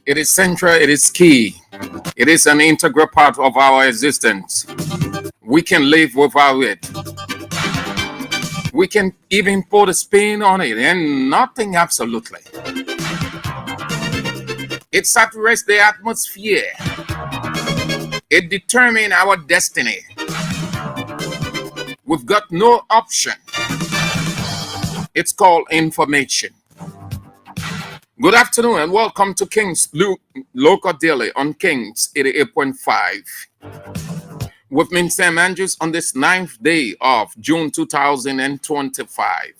It is central, it is key. It is an integral part of our existence. We can live without it. We can even put a spin on it and nothing absolutely. It saturates the atmosphere. It determines our destiny. We've got no option. It's called information. Good afternoon and welcome to King's Local Daily on King's 88.5. With me, Sam Andrews, on this 9th day of June 2025.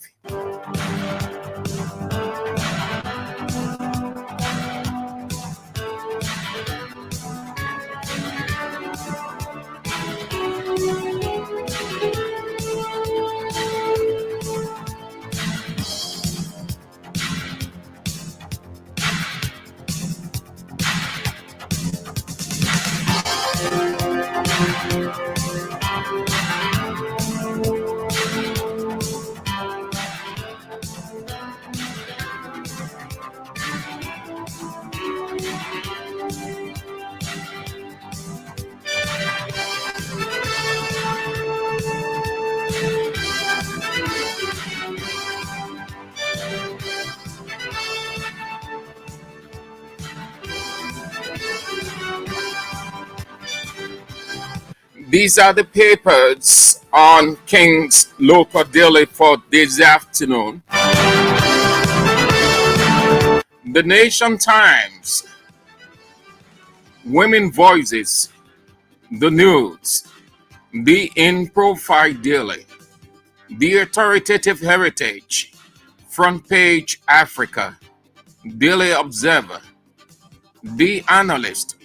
These are the papers on King's Local Daily for this afternoon. The Nation Times, Women Voices, The News, The In Profile Daily, The Authoritative Heritage, Front Page Africa, Daily Observer, The Analyst,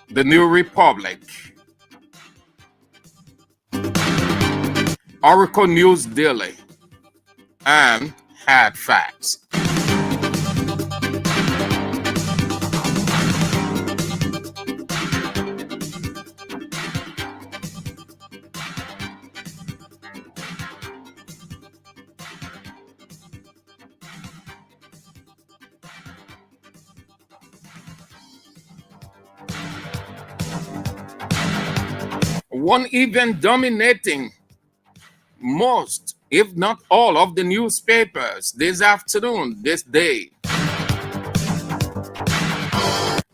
The New Republic, Oracle News Daily, and Hard Facts. One event dominating most, if not all, of the newspapers this afternoon, this day.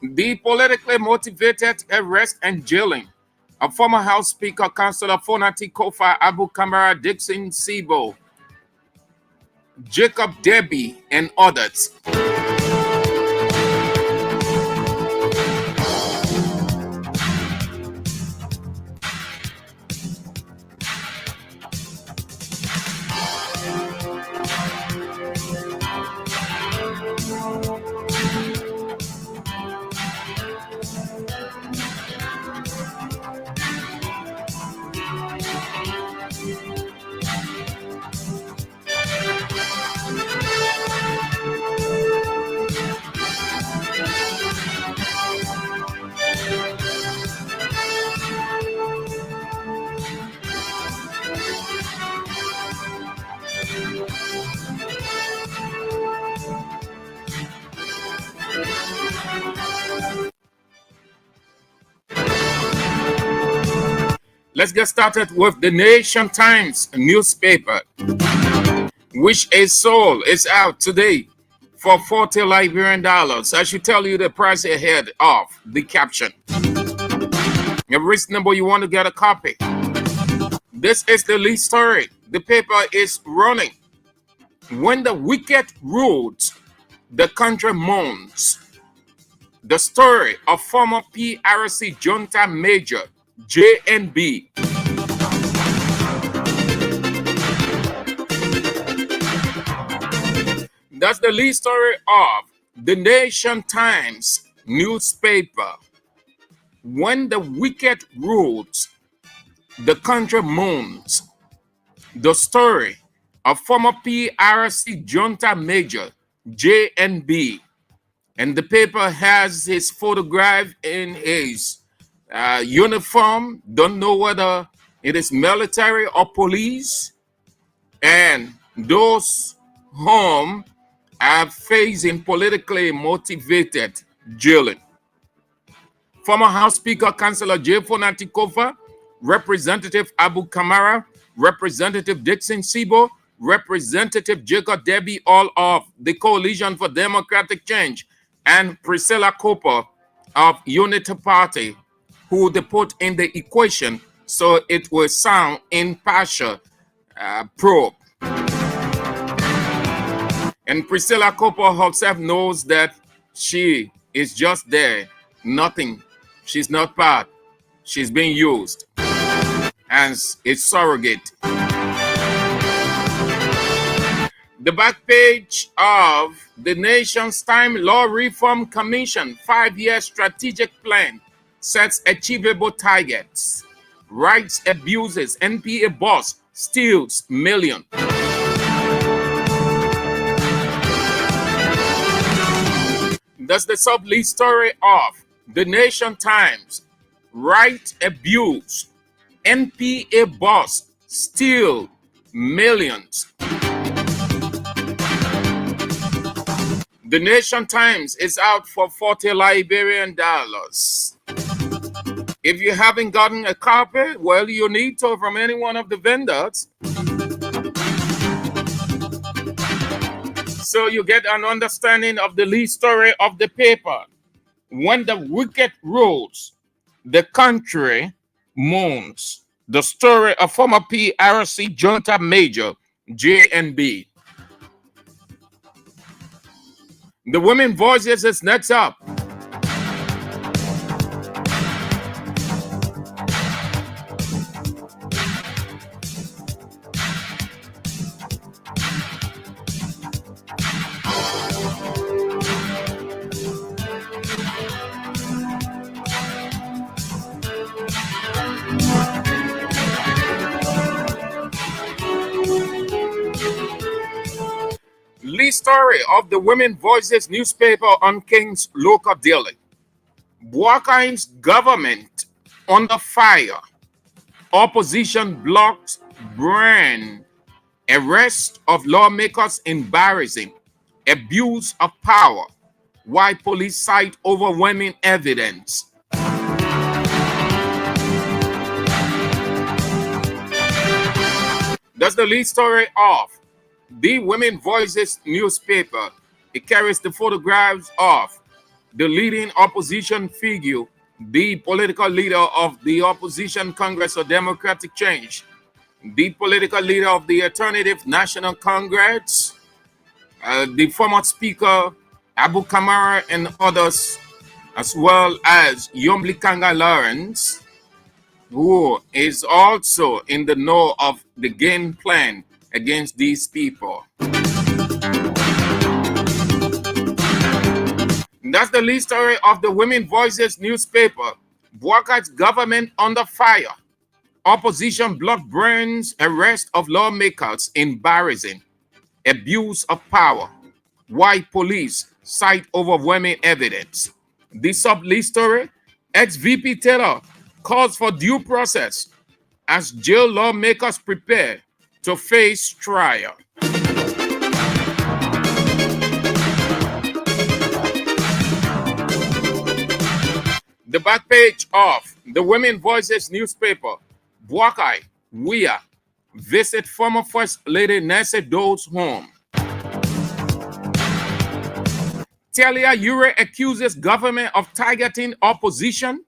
The politically motivated arrest and jailing of former House Speaker, Councillor Fonati Kofa Abu Kamara Dixon Sibo, Jacob Deby, and others. Let's get started with the Nation Times newspaper, which is sold, is out today for 40 Liberian dollars. I should tell you the price ahead of the caption. If reasonable, you want to get a copy. This is the lead story. The paper is running. When the wicked ruled, the country mourns. The story of former PRC junta major JNB. That's the lead story of the Nation Times newspaper. When the wicked ruled, the country mourns. The story of former PRC junta major JNB. And the paper has his photograph in his uniform. Don't know whether it is military or police. And those whom are facing politically motivated jailing. Former House Speaker Councillor J. Fonatikova, Representative Abu Kamara, Representative Dixon Sibo, Representative Jacob Debbie, all of the Coalition for Democratic Change, and Priscilla Cooper of Unity Party, who they put in the equation so it will sound impartial probe. And Priscilla Cooper herself knows that she is just there, nothing. She's not part. She's being used as a surrogate. The back page of the Nation's Time Law Reform Commission 5-year strategic plan sets achievable targets. Rights abuses, NPA boss steals million. That's the sub-lead story of the Nation Times. Right abuse, NPA boss steal millions. The Nation Times is out for $40 Liberian. If you haven't gotten a copy, well, you need to from any one of the vendors. So you get an understanding of the lead story of the paper. When the wicked rules, the country mourns. The story of former PRC Junta Major JNB. The Women Voices is next up. Lead story of the Women Voices newspaper on King's Local Daily. Boakai's government under fire. Opposition blocks brand. Arrest of lawmakers embarrassing. Abuse of power. Why police cite overwhelming evidence. That's the lead story of the Women Voices newspaper. It carries the photographs of the leading opposition figure, the political leader of the opposition Congress of Democratic Change, the political leader of the Alternative National Congress, the former speaker Abu Kamara and others, as well as Yomblikanga Lawrence, who is also in the know of the game plan against these people. That's the lead story of the Women Voices newspaper. Boakai's government under fire. Opposition block burns. Arrest of lawmakers embarrassing. Abuse of power. Why police cite overwhelming evidence. The sub-lead story. Ex-VP Taylor calls for due process as jail lawmakers prepare to face trial. The back page of the Women Voices newspaper. Boakai, Wia, visit former First Lady Nancy Doe's home. Talia Ure accuses government of targeting opposition.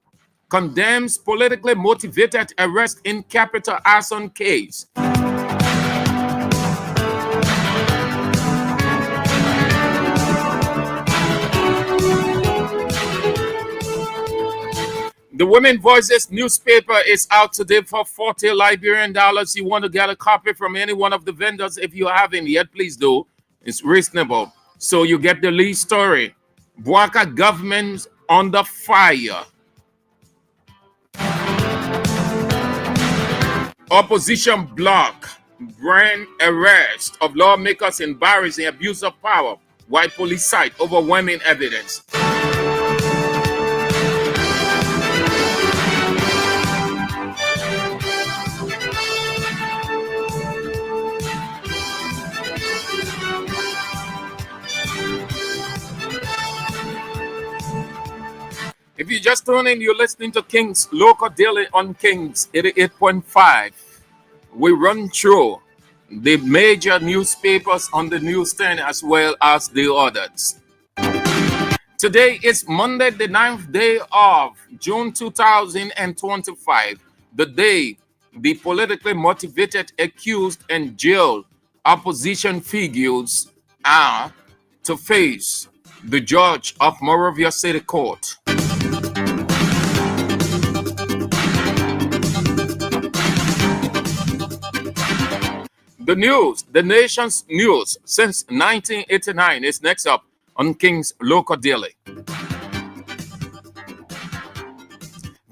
Condemns politically motivated arrest in capital arson case. The Women Voices newspaper is out today for $40 Liberian. You want to get a copy from any one of the vendors. If you haven't yet, please do. It's reasonable. So you get the lead story. Boakai government under fire. Opposition block. Brand arrest of lawmakers embarrassing abuse of power. Why police cite overwhelming evidence. If you just tune in, you're listening to King's Local Daily on King's 88.5. We run through the major newspapers on the newsstand as well as the others. Today is Monday, the 9th day of June 2025, the day the politically motivated, accused, and jailed opposition figures are to face the judge of Moravia City Court. The news, the nation's news since 1989 is next up on King's Local Daily.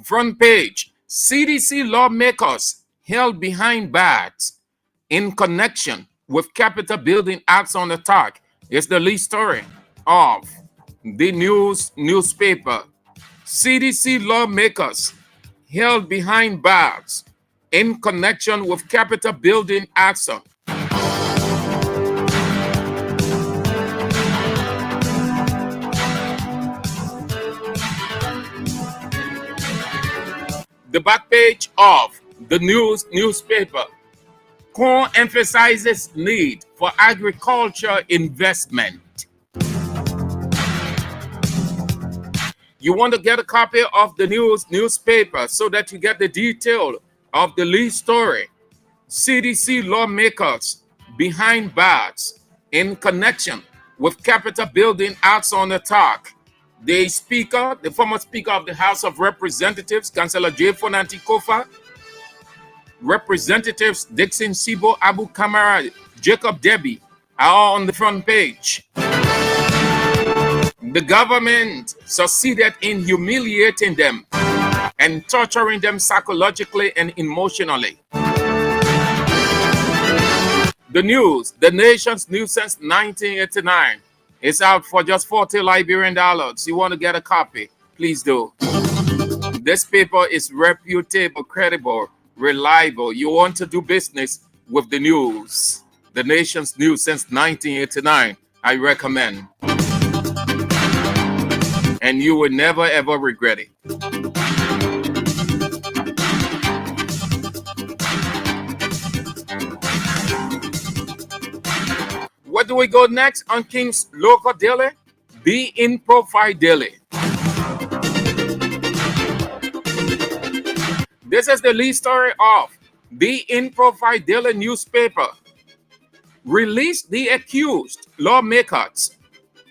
Front page, CDC lawmakers held behind bars in connection with Capitol building acts on attack is the lead story of the newspaper. CDC lawmakers held behind bars in connection with Capitol building action. The back page of the newspaper. Corn emphasizes need for agriculture investment. You want to get a copy of the newspaper so that you get the detail of the lead story. CDC lawmakers behind bars in connection with Capitol building acts on attack. The former Speaker of the House of Representatives, Councillor J. Fonanti Kofa, Representatives Dixon Sibo, Abu Kamara, Jacob Debbie are on the front page. The government succeeded in humiliating them and torturing them psychologically and emotionally. The news, the nation's news since 1989, is out for just $40 Liberian dollars. You want to get a copy? Please do. This paper is reputable, credible, reliable. You want to do business with the news, the nation's news since 1989. I recommend. And you will never ever regret it. Where do we go next on King's Local Daily? The In Profile Daily. This is the lead story of the In Profile Daily newspaper. Release the accused lawmakers.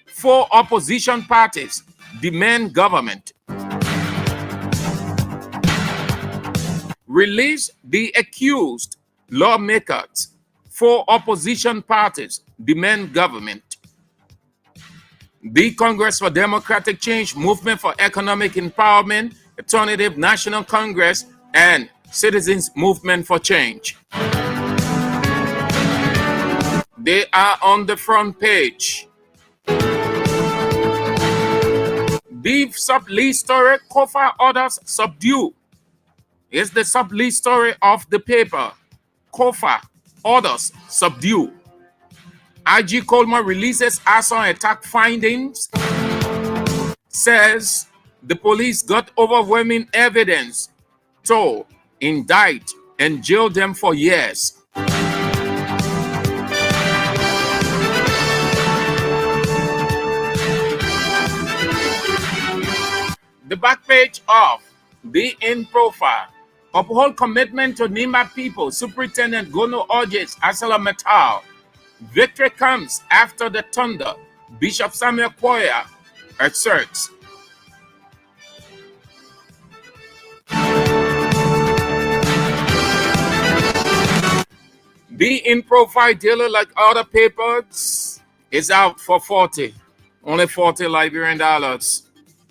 4 opposition parties demand government. Release the accused lawmakers. 4 opposition parties demand government. The Congress for Democratic Change, Movement for Economic Empowerment, Alternative National Congress, and Citizens Movement for Change. They are on the front page. The sub-lead story, Kofa orders subdue, is the sub-lead story of the paper. Kofa orders subdue. IG Coleman releases arson attack findings. Says the police got overwhelming evidence to indict and jail them for years. The back page of the In Profile. Uphold commitment to Nimba people. Superintendent Gono urges ArcelorMittal. Victory comes after the thunder. Bishop Samuel Koya asserts. The In Profile Daily, like other papers, is out for only $40 Liberian dollars.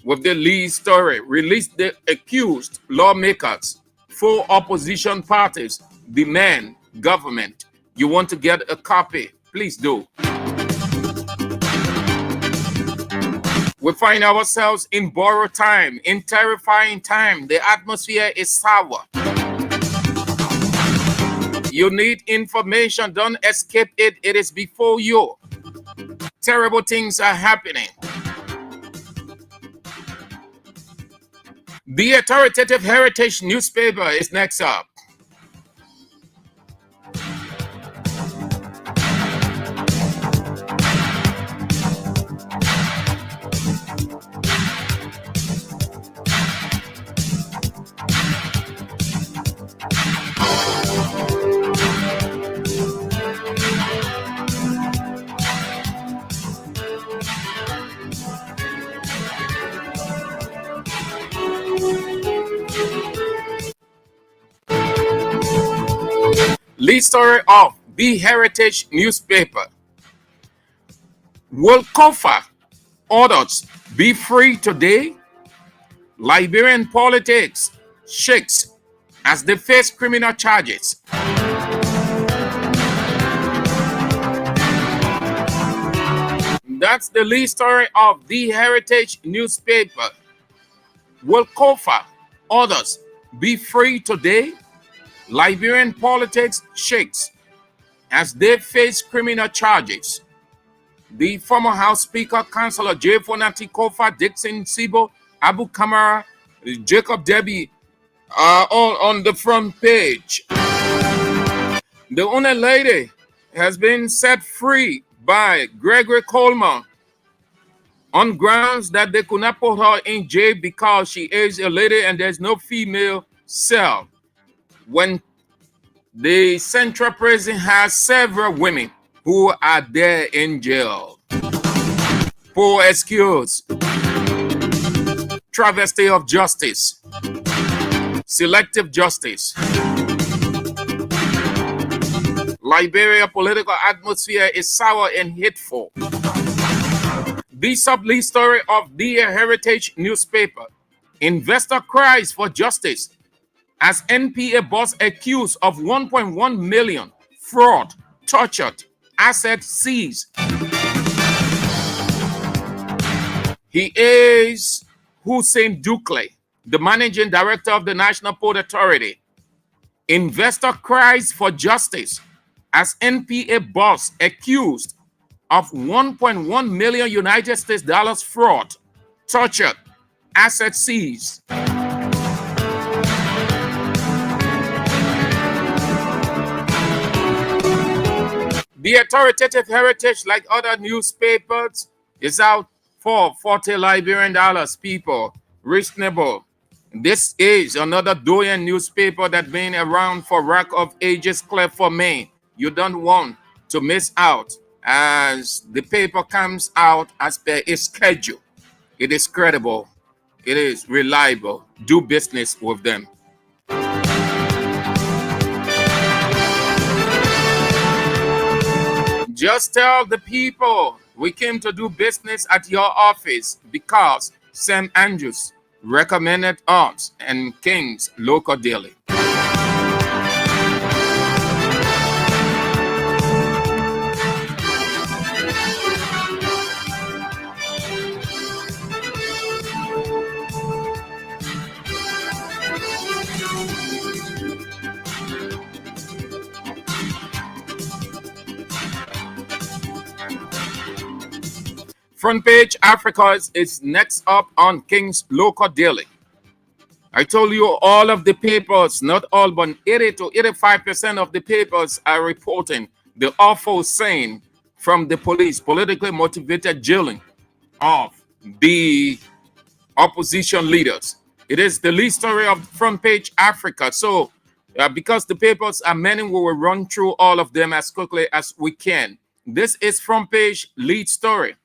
With the lead story, release the accused lawmakers. 4 opposition parties demand government. You want to get a copy? Please do. We find ourselves in borrowed time, in terrifying time. The atmosphere is sour. You need information. Don't escape it. It is before you. Terrible things are happening. The authoritative Heritage newspaper is next up. Lead story of the Heritage newspaper. Will Kofa orders be free today? Liberian politics shakes as they face criminal charges. That's the lead story of the Heritage newspaper. Will Kofa orders be free today? Liberian politics shakes as they face criminal charges. The former House Speaker, Councillor J. Fonati Kofa, Dixon Sibo, Abu Kamara, Jacob Debbie are all on the front page. The only lady has been set free by Gregory Coleman on grounds that they could not put her in jail because she is a lady and there's no female cell. When the Central Prison has several women who are there in jail. Poor excuse. Travesty of justice. Selective justice. Liberia political atmosphere is sour and hateful. The sub-lead story of the Heritage newspaper. Investor cries for justice as NPA boss accused of 1.1 million fraud, tortured, asset seized. He is Hussein Dukle, the managing director of the National Port Authority. Investor cries for justice as NPA boss accused of 1.1 million United States dollars fraud, tortured, asset seized. The authoritative Heritage, like other newspapers, is out for $40 Liberian dollars, people. Reasonable. This is another Doyen newspaper that's been around for rack of ages, clear for me. You don't want to miss out as the paper comes out as per its schedule. It is credible. It is reliable. Do business with them. Just tell the people we came to do business at your office because St. Andrews recommended us and King's Local Daily. Front page Africa is next up on King's Local Daily. I told you all of the papers, not all, but 80 to 85% of the papers are reporting the awful scene from the police, politically motivated jailing of the opposition leaders. It is the lead story of Front page Africa. So because the papers are many, we will run through all of them as quickly as we can. This is Front page lead story.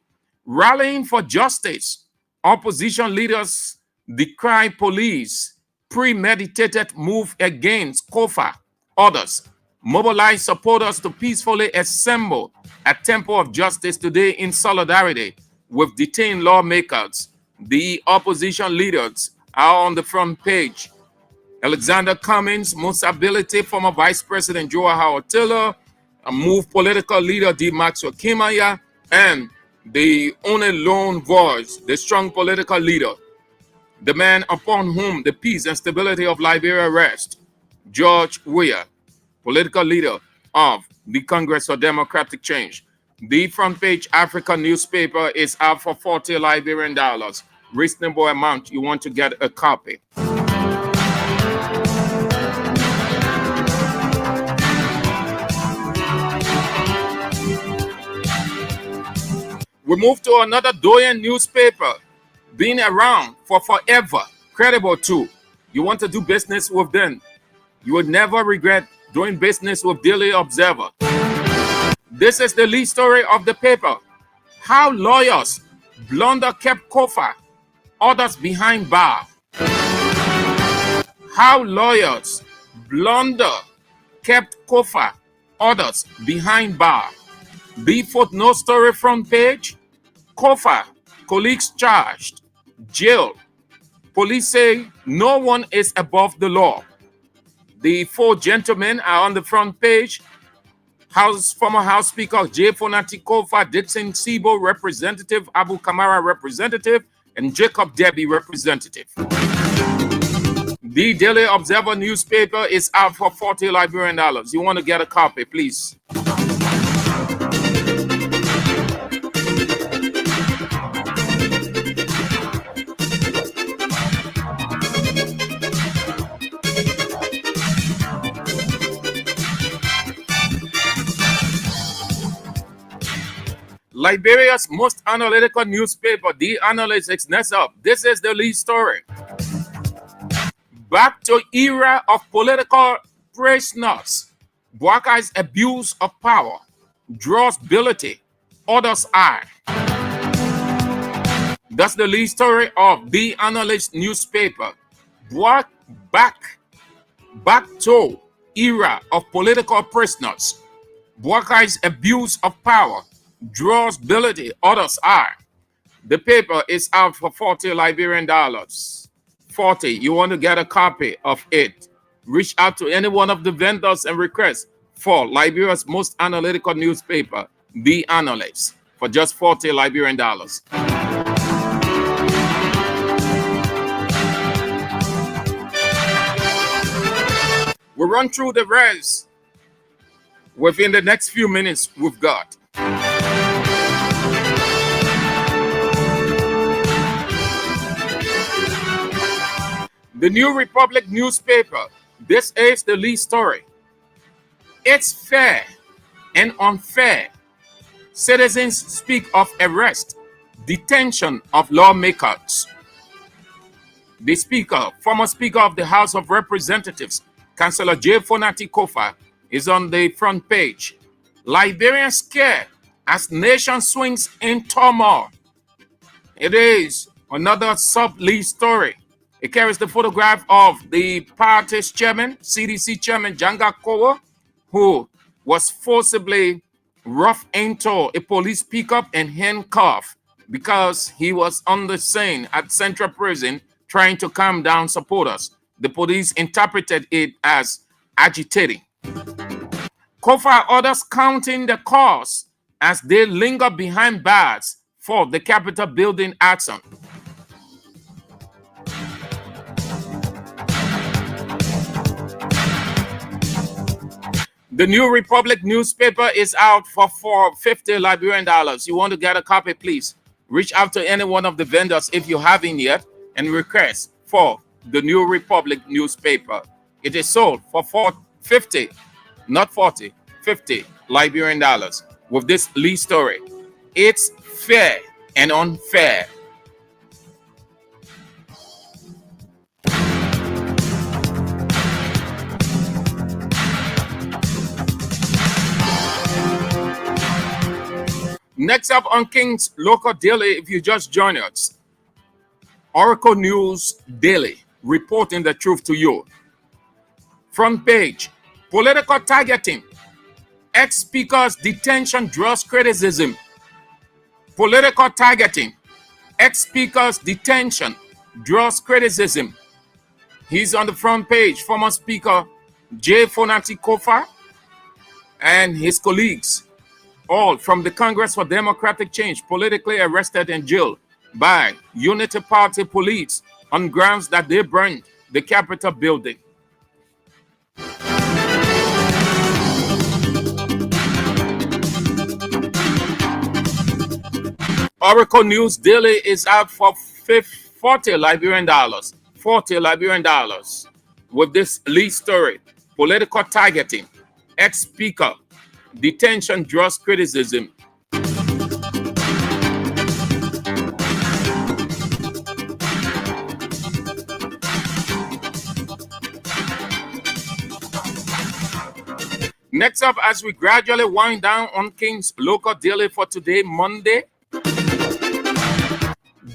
Rallying for justice. Opposition leaders decry police premeditated move against Kofa. Others mobilize supporters to peacefully assemble at Temple of Justice today in solidarity with detained lawmakers. The opposition leaders are on the front page. Alexander Cummings, Musability, former Vice President Joe Howard Taylor, a MOVE political leader D. Maxwell Kimaya, and the only lone voice, the strong political leader, the man upon whom the peace and stability of Liberia rest, George Weah, political leader of the Congress for Democratic Change. The Front page Africa newspaper is out for $40 Liberian dollars. reasonable amount, you want to get a copy. We move to another Doyen newspaper, been around for forever, credible too. You want to do business with them, you would never regret doing business with Daily Observer. This is the lead story of the paper. How lawyers blunder kept Kofa, others behind bar. How lawyers blunder kept Kofa, others behind bar. The footnote story front page. Kofa, colleagues charged, jail. Police say no one is above the law. The four gentlemen are on the front page. Former House Speaker J. Fonati Kofa, Dixon Sibo, Representative Abu Kamara, Representative, and Jacob Debbie, Representative. The Daily Observer newspaper is out for $40 Liberian. You want to get a copy, please. Liberia's most analytical newspaper, The Analyst, is next up. This is the lead story. Back to era of political prisoners. Bouakai's abuse of power draws ability, others eye. That's the lead story of The Analyst newspaper. Back to era of political prisoners. Bouakai's abuse of power draws ability, others eye. The paper is out for $40 Liberian. 40. You want to get a copy of it? Reach out to any one of the vendors and request for Liberia's most analytical newspaper, The Analyst, for just $40 Liberian. We'll run through the rest within the next few minutes we've got. The New Republic newspaper. This is the lead story. It's fair and unfair. Citizens speak of arrest, detention of lawmakers. The speaker, former Speaker of the House of Representatives, Councillor J. Fonati Kofa, is on the front page. Liberians scared as nation swings in turmoil. It is another sub-lead story. It carries the photograph of the party's chairman, CDC chairman Janga Kowo, who was forcibly roughed into a police pickup and handcuffed because he was on the scene at Central Prison trying to calm down supporters. The police interpreted it as agitating. Kofa orders counting the costs as they linger behind bars for the Capitol building action. The New Republic newspaper is out for $50 Liberian. You want to get a copy, please reach out to any one of the vendors if you haven't yet and request for the New Republic newspaper. It is sold for $50, not 40, $50 Liberian with this lead story. It's fair and unfair. Next up on King's Local Daily, if you just joined us, Oracle News Daily, reporting the truth to you. Front page, political targeting. Ex-speaker's detention draws criticism. Political targeting. Ex-speaker's detention draws criticism. He's on the front page, former Speaker J. Fonati Kofa and his colleagues, all from the Congress for Democratic Change, politically arrested and jailed by Unity Party police on grounds that they burned the Capitol building. Oracle News Daily is out for 40 Liberian dollars. 40 Liberian dollars. With this lead story, political targeting, ex-speaker, detention draws criticism. Next up, as we gradually wind down on King's Local Daily for today, Monday,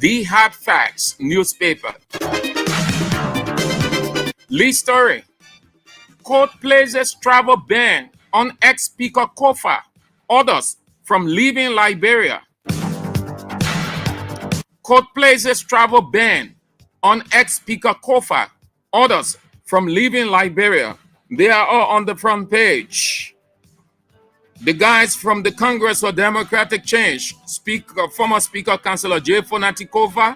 The Hard Facts newspaper. Lead story. Court places travel ban on ex-speaker Kofa. Orders from leaving Liberia. Court places travel ban on ex-speaker Kofa. Orders from leaving Liberia. They are all on the front page. The guys from the Congress for Democratic Change, former Speaker Councilor J. Fonati Kofa,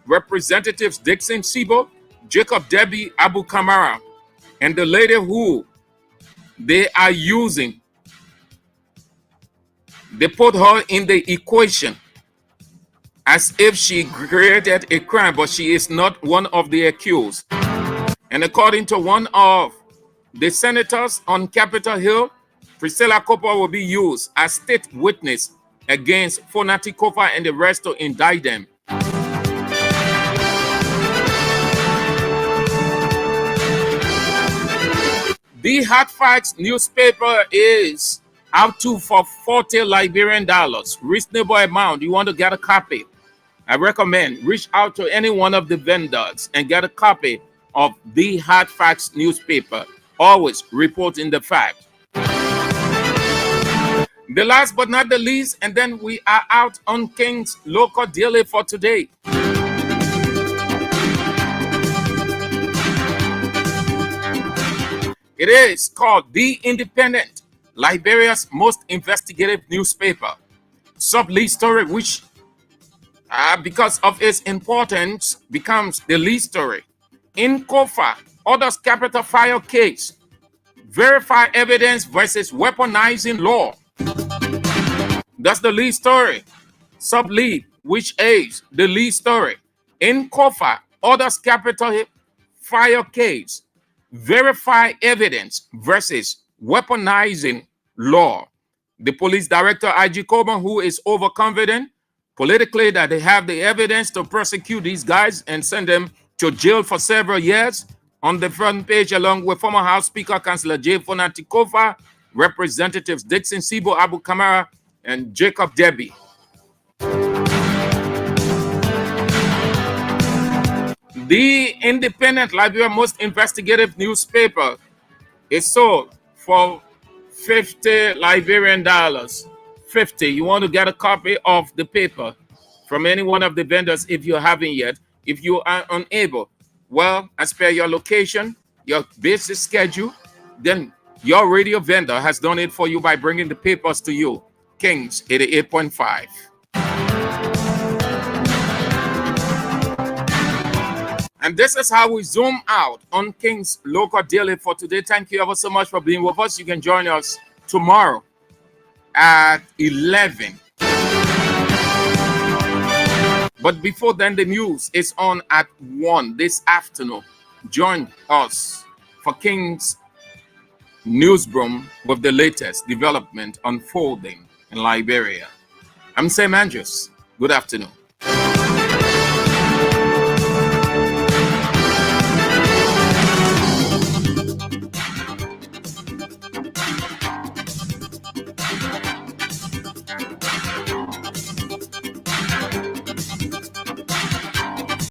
Representatives Dixon Sibo, Jacob Debbie Abu Kamara, and the lady who they are using. They put her in the equation as if she created a crime, but she is not one of the accused. And according to one of the senators on Capitol Hill, Priscilla Kopa will be used as state witness against Fonati Kofa and the rest to indict them. The Hard Facts newspaper is out to for 40 Liberian dollars. Reasonable amount. You want to get a copy? I recommend reach out to any one of the vendors and get a copy of The Hard Facts newspaper. Always reporting the fact. The last but not the least, and then we are out on King's Local Daily for today. It is called The Independent, Liberia's most investigative newspaper. Sub-lead story, which, because of its importance, becomes the lead story. In Kofa, orders capital fire case. Verify evidence versus weaponizing law. That's the lead story. Sub-lead, which is the lead story. In Kofa, orders capital fire case. Verify evidence versus weaponizing law. The police director, IG Coburn, who is overconfident politically that they have the evidence to prosecute these guys and send them to jail for several years, on the front page, along with former House Speaker Councilor J. Fonati Kofa, Representatives Dixon Sibo Abu Kamara, and Jacob Debbie. The Independent, Liberia most investigative newspaper is sold for 50 Liberian dollars. 50. You want to get a copy of the paper from any one of the vendors if you haven't yet. If you are unable, well, as per your location, your basic schedule, then your radio vendor has done it for you by bringing the papers to you. Kings 88.5. And this is how we zoom out on King's Local Daily for today. Thank you ever so much for being with us. You can join us tomorrow at 11. But before then, the news is on at 1 this afternoon. Join us for King's Newsroom with the latest development unfolding in Liberia. I'm Sam Andrews. Good afternoon.